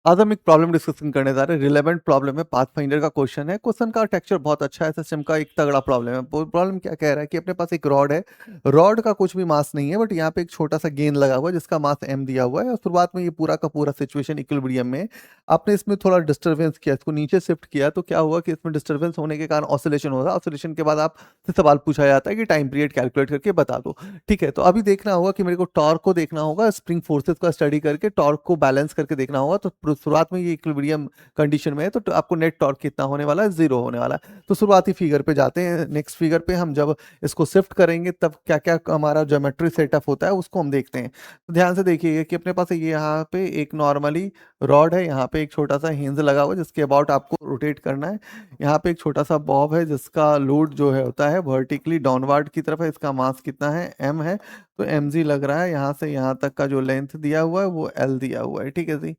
आज हम एक प्रॉब्लम डिस्कशन करने जा रहे हैं। रिलेवेंट प्रॉब्लम है, पाथफाइंडर का क्वेश्चन है। क्वेश्चन का टेक्सचर बहुत अच्छा है, सिस्टम का एक तगड़ा प्रॉब्लम है। प्रॉब्लम क्या कह रहा है कि अपने पास एक रॉड है, रॉड का कुछ भी मास नहीं है, बट यहाँ पे एक छोटा सा गेंद लगा हुआ है जिसका मास m दिया हुआ है, और शुरुआत में ये पूरा का पूरा सिचुएशन इक्विलिब्रियम में है। आपने इसमें थोड़ा डिस्टर्बेंस किया, इसको नीचे शिफ्ट किया, तो क्या हुआ कि इसमें डिस्टर्बेंस होने के कारण ऑसिलेशन हो रहा है। ऑसिलेशन के बाद आपसे सवाल पूछा जाता है कि टाइम पीरियड कैलकुलेट करके बता दो। ठीक है, तो अभी देखना होगा कि मेरे को टॉर्क को देखना होगा, स्प्रिंग फोर्सेस का स्टडी करके टॉर्क को बैलेंस करके देखना होगा। तो शुरुआत में ये इक्विलिब्रियम कंडीशन में है, तो आपको नेट टॉर्क कितना होने वाला है, 0 होने वाला है। तो शुरुआती फिगर पे जाते हैं। नेक्स्ट फिगर पे हम जब इसको शिफ्ट करेंगे तब क्या क्या हमारा ज्योमेट्री सेटअप होता है उसको हम देखते हैं। तो ध्यान से देखिएगा कि अपने पास ये यहाँ पे एक नॉर्मली रॉड है, यहाँ पे एक छोटा सा हिंज लगा हुआ है जिसके अबाउट आपको रोटेट करना है। यहाँ पे एक छोटा सा बॉब है जिसका लोड जो है होता है वर्टिकली डाउनवर्ड की तरफ है। इसका मास कितना है, m है, तो mg लग रहा है। यहाँ से यहाँ तक का जो लेंथ दिया हुआ है वो l दिया हुआ है। ठीक है जी।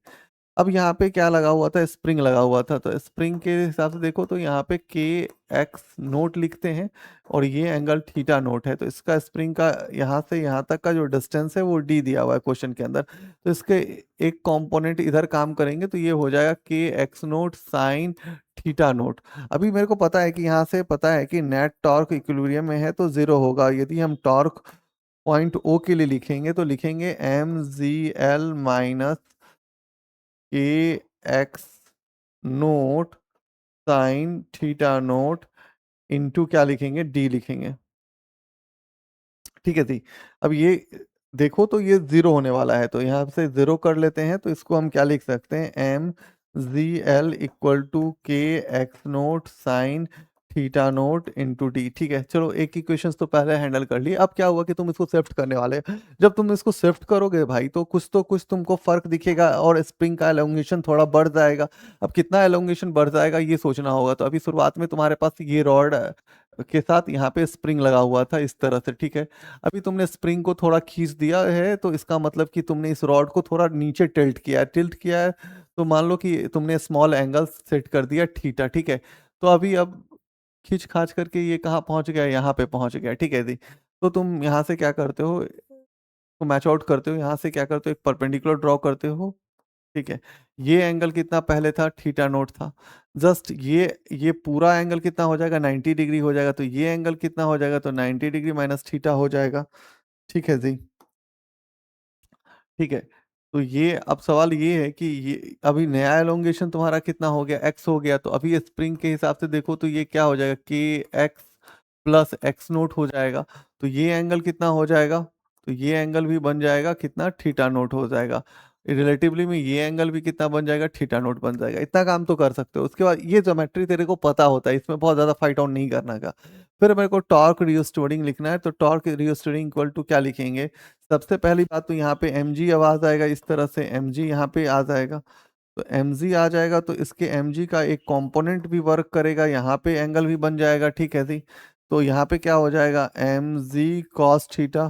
अब यहाँ पे क्या लगा हुआ था, स्प्रिंग लगा हुआ था, तो स्प्रिंग के हिसाब से देखो तो यहाँ पे के एक्स नोट लिखते हैं, और ये एंगल थीटा नोट है। तो इसका स्प्रिंग का यहाँ से यहाँ तक का जो डिस्टेंस है वो डी दिया हुआ है क्वेश्चन के अंदर। तो इसके एक कंपोनेंट इधर काम करेंगे तो ये हो जाएगा के X naught sine theta note. अभी मेरे को पता है कि यहाँ से पता है कि नेट टॉर्क इक्विलिब्रियम में है तो 0 होगा। यदि हम टॉर्क पॉइंट ओ के लिए लिखेंगे तो लिखेंगे एम जी एल माइनस के X naught sine theta naught into क्या लिखेंगे, डी लिखेंगे। ठीक है जी। अब ये देखो तो ये 0 होने वाला है, तो यहाँ से 0 कर लेते हैं। तो इसको हम क्या लिख सकते हैं, M ji L equal to K X naught sine theta naught into D. ठीक है, चलो एक इक्वेशन तो पहले हैंडल कर ली। अब क्या हुआ कि तुम इसको शिफ्ट करने वाले हो। जब तुम इसको शिफ्ट करोगे भाई तो कुछ तुमको फर्क दिखेगा, और स्प्रिंग का एलोंगेशन थोड़ा बढ़ जाएगा। अब कितना एलोंगेशन बढ़ जाएगा ये सोचना होगा। तो अभी शुरुआत में तुम्हारे पास ये रॉड के साथ यहाँ पे स्प्रिंग लगा हुआ था इस तरह से। ठीक है, अभी तुमने स्प्रिंग को थोड़ा खींच दिया है, तो इसका मतलब कि तुमने इस रॉड को थोड़ा नीचे टिल्ट किया है। तो मान लो कि तुमने स्मॉल एंगल सेट कर दिया थीटा। ठीक है, तो अभी अब खींच खाच करके ये कहाँ पहुंच गया, यहाँ पे पहुंच गया। ठीक है जी। तो तुम यहाँ से क्या करते हो, तो मैच आउट करते हो, यहाँ से क्या करते हो, एक परपेंडिकुलर ड्रॉ करते हो। ठीक है, ये एंगल कितना पहले था, थीटा नोट था। जस्ट ये पूरा एंगल कितना हो जाएगा, 90 डिग्री हो जाएगा। तो ये एंगल कितना हो जाएगा, तो 90 डिग्री माइनस थीटा हो जाएगा। ठीक है जी। ठीक है, तो ये अब सवाल ये है कि ये अभी नया एलोंगेशन तुम्हारा कितना हो गया, एक्स हो गया। तो अभी स्प्रिंग के हिसाब से देखो तो ये क्या हो जाएगा, के एक्स प्लस एक्स नोट हो जाएगा। तो ये एंगल कितना हो जाएगा, तो ये एंगल भी बन जाएगा कितना, थीटा नोट हो जाएगा। रिलेटिवली में ये एंगल भी कितना बन जाएगा, थीटा नोट बन जाएगा। इतना काम तो कर सकते हो। उसके बाद ये ज्योमेट्री तेरे को पता होता है, इसमें बहुत ज्यादा फाइट आउट नहीं करना का। फिर मेरे को टॉर्क रियोस्टोरिंग लिखना है, तो टॉर्क रियोस्टोरिंग इक्वल टू क्या लिखेंगे। सबसे पहली बात तो यहाँ पे mg आवाज आएगा, इस तरह से mg यहाँ पे आ जाएगा। तो mg आ जाएगा तो इसके mg का एक कंपोनेंट भी वर्क करेगा, यहाँ पे एंगल भी बन जाएगा। ठीक है जी। तो यहाँ पे क्या हो जाएगा, mg cos थीटा,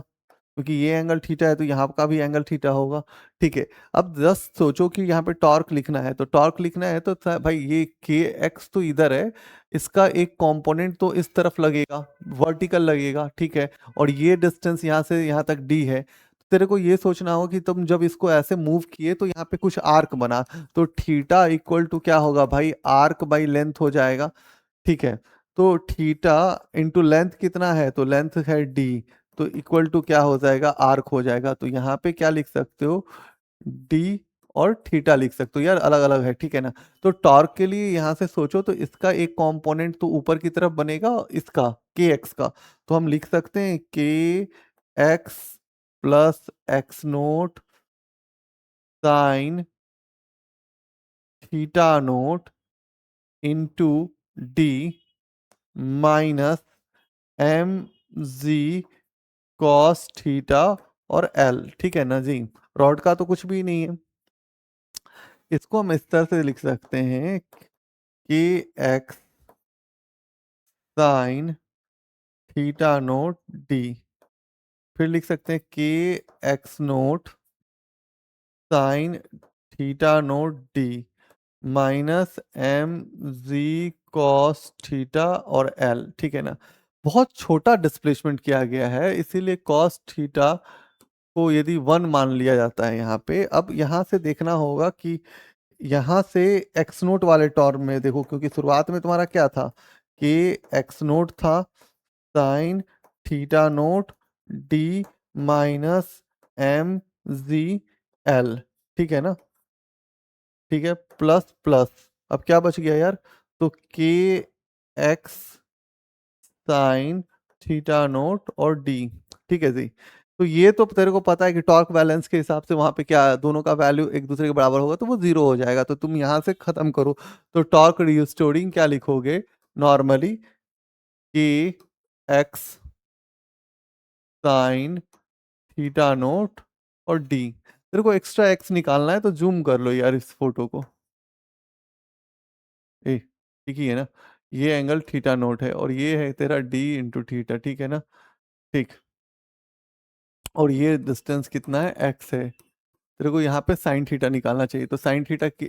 क्योंकि ये एंगल थीटा है तो यहाँ का भी एंगल थीटा होगा। ठीक है, अब जस्ट सोचो कि यहाँ पे टॉर्क लिखना है, तो टॉर्क लिखना है तो भाई ये के एक्स तो इधर है, इसका एक कंपोनेंट तो इस तरफ लगेगा, वर्टिकल लगेगा। ठीक है, और ये डिस्टेंस यहाँ से यहाँ तक डी है। तो तेरे को ये सोचना होगा कि तुम जब इसको ऐसे मूव किए तो यहाँ पे कुछ आर्क बना, तो थीटा इक्वल टू क्या होगा भाई, आर्क बाई लेंथ हो जाएगा। ठीक है, तो थीटा इंटू लेंथ कितना है, तो लेंथ है डी, तो इक्वल टू क्या हो जाएगा, आर्क हो जाएगा। तो यहाँ पे क्या लिख सकते हो, डी और थीटा लिख सकते हो यार, अलग अलग है। ठीक है ना। तो टॉर्क के लिए यहाँ से सोचो तो इसका एक कंपोनेंट तो ऊपर की तरफ बनेगा, इसका के एक्स का। तो हम लिख सकते हैं के x plus x naught sine theta naught into d minus m g cos theta और एल। ठीक है ना जी। रॉड का तो कुछ भी नहीं है, इसको हम इस तरह से लिख सकते हैं कि x sine theta naught d. फिर लिख सकते हैं कि x naught sine theta naught d minus m g cos theta और एल। ठीक है ना। बहुत छोटा डिस्प्लेसमेंट किया गया है, इसीलिए कॉस थीटा को यदि 1 मान लिया जाता है यहाँ पे। अब यहाँ से देखना होगा कि यहाँ से एक्स नोट वाले टर्म में देखो, क्योंकि शुरुआत में तुम्हारा क्या था कि एक्स नोट था sine theta naught d minus m जी एल, ठीक है ना, ठीक है, प्लस प्लस, अब क्या बच गया यार, तो के एक्स साइन थीटा नोट और डी, ठीक है जी। तो ये तो तेरे को पता है कि टॉर्क बैलेंस के हिसाब से वहां पे क्या दोनों का वैल्यू एक दूसरे के बराबर होगा तो वो जीरो हो जाएगा, तो तुम यहां से खत्म करो। तो टॉर्क रिस्टोरिंग क्या लिखोगे नॉर्मली कि एक्स साइन थीटा नोट और डी। तेरे को एक्स्ट्रा एक्स निकालना है तो जूम कर लो यार इस फोटो को, ए ठीक ही है ना, ये एंगल थीटा नोट है और ये है तेरा डी इंटू थीटा, ठीक है ना, ठीक। और ये डिस्टेंस कितना है, एक्स है। तेरे को यहाँ पे साइन थीटा निकालना चाहिए, तो साइन थीटा की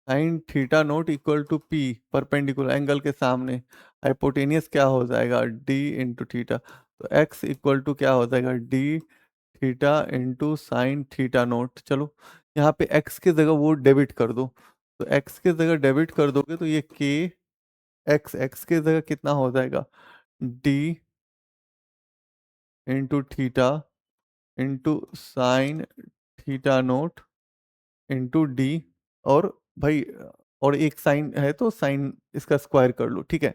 sine theta naught equal to p, perpendicular angle के सामने, हाइपोटेनियस क्या हो जाएगा डी इंटू थीटा, तो एक्स इक्वल टू क्या हो जाएगा d theta into sine theta naught. चलो यहाँ पे एक्स की जगह वो डेबिट कर दो, तो एक्स की जगह डेबिट कर दोगे तो ये के एक्स एक्स की जगह कितना हो जाएगा d into theta into sine theta naught into D, और भाई और एक साइन है तो साइन इसका स्क्वायर कर लो, ठीक है।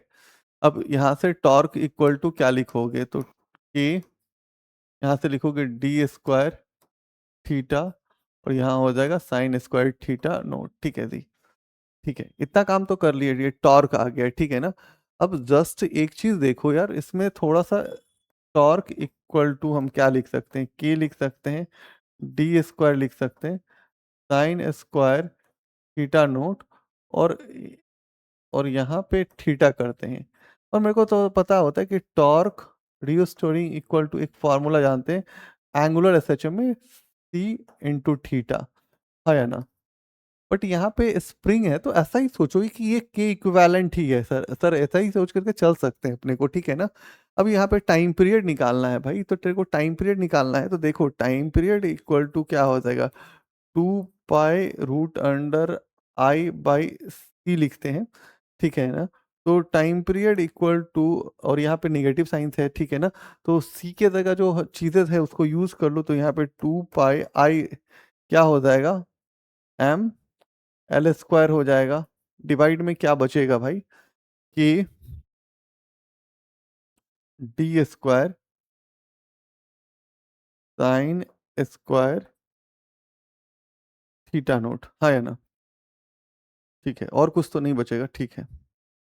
अब यहाँ से टॉर्क इक्वल टू क्या लिखोगे, तो के यहाँ से लिखोगे डी स्क्वायर थीटा और यहाँ हो जाएगा साइन स्क्वायर थीटा नोट, ठीक है जी, ठीक है। इतना काम तो कर लिए, ये टॉर्क आ गया, ठीक है ना। अब जस्ट एक चीज देखो यार, इसमें थोड़ा सा टॉर्क इक्वल टू हम क्या लिख सकते हैं, के लिख सकते हैं, डी स्क्वायर लिख सकते हैं, साइन स्क्वायर थीटा नोट, और यहाँ पे थीटा करते हैं। और मेरे को तो पता होता है कि टॉर्क रिस्टोरिंग इक्वल टू एक फॉर्मूला जानते हैं एंगुलर एसएचएम में सी इंटू थीटा, है ना। बट यहाँ पे स्प्रिंग है तो ऐसा ही सोचोगे कि ये के इक्विवेलेंट ही है, सर सर ऐसा ही सोच करके चल सकते हैं अपने को, ठीक है ना। अब यहाँ पे टाइम पीरियड निकालना है भाई, तो तेरे को टाइम पीरियड निकालना है, तो देखो टाइम पीरियड इक्वल टू क्या हो जाएगा, 2 pi root under I by C लिखते हैं, ठीक है ना। तो टाइम पीरियड इक्वल टू, और यहाँ पे नेगेटिव साइंस है, ठीक है ना, तो सी के जगह जो चीजें है उसको यूज कर लो, तो यहाँ पे 2 पाई आई क्या हो जाएगा एम एल स्क्वायर हो जाएगा, डिवाइड में क्या बचेगा भाई कि D square sine square theta note, है ना, ठीक है, और कुछ तो नहीं बचेगा, ठीक है,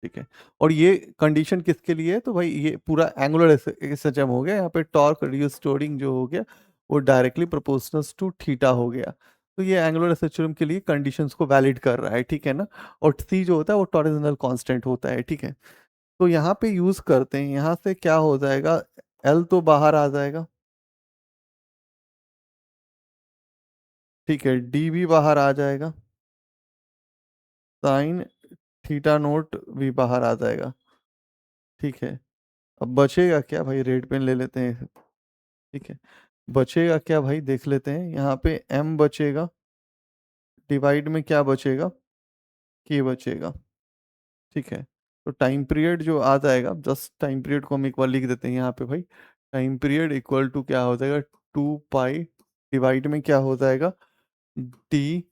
ठीक है। और ये कंडीशन किसके लिए है, तो भाई ये पूरा एंगुलर एसएचएम हो गया, यहाँ पे टॉर्क रिस्टोरिंग जो हो गया वो डायरेक्टली प्रोपोर्शनल टू थीटा हो गया, तो ये एंगुलर एसएचएम के लिए कंडीशंस को वैलिड कर रहा है, ठीक है ना। और सी जो होता है वो टॉरिजनल कांस्टेंट होता है, ठीक है। तो यहाँ पे यूज करते हैं, यहाँ से क्या हो जाएगा, एल तो बाहर आ जाएगा, ठीक है, डी भी बाहर आ जाएगा, साइन थीटा नोट भी बाहर आ जाएगा, ठीक है। अब बचेगा क्या भाई, रेड पेन ले लेते हैं, ठीक है। बचेगा क्या भाई देख लेते हैं, यहाँ पे m बचेगा, डिवाइड में क्या बचेगा, k बचेगा, ठीक है। तो टाइम पीरियड जो आ जाएगा, जस्ट टाइम पीरियड को हम एक बार लिख देते हैं यहाँ पे भाई, टाइम पीरियड इक्वल टू क्या हो जाएगा 2 पाई, डिवाइड में क्या हो जाएगा डी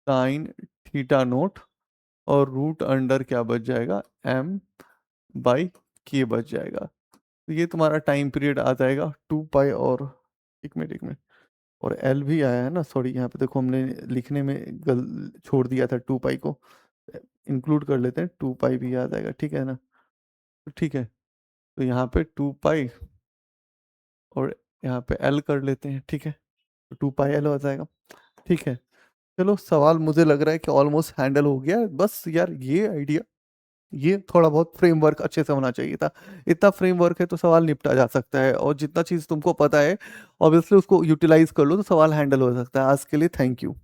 साइन थीटा नोट, और रूट अंडर क्या बच जाएगा m बाई के बच जाएगा। तो ये तुम्हारा टाइम पीरियड आ जाएगा 2 पाई, और एक मिनट और एल भी आया है ना, सॉरी यहाँ पे देखो हमने लिखने में गल छोड़ दिया था 2 पाई को, इंक्लूड कर लेते हैं, 2 पाई भी आ जाएगा, ठीक है ना। तो ठीक है, तो यहाँ पे 2 पाई और यहाँ पे एल कर लेते हैं, ठीक है, तो 2 पाई एल हो जाएगा, ठीक है। चलो सवाल मुझे लग रहा है कि ऑलमोस्ट हैंडल हो गया, बस यार ये आइडिया, ये थोड़ा बहुत फ्रेमवर्क अच्छे से होना चाहिए था। इतना फ्रेमवर्क है तो सवाल निपटा जा सकता है, और जितना चीज़ तुमको पता है ऑब्वियसली उसको यूटिलाइज कर लो तो सवाल हैंडल हो सकता है। आज के लिए थैंक यू।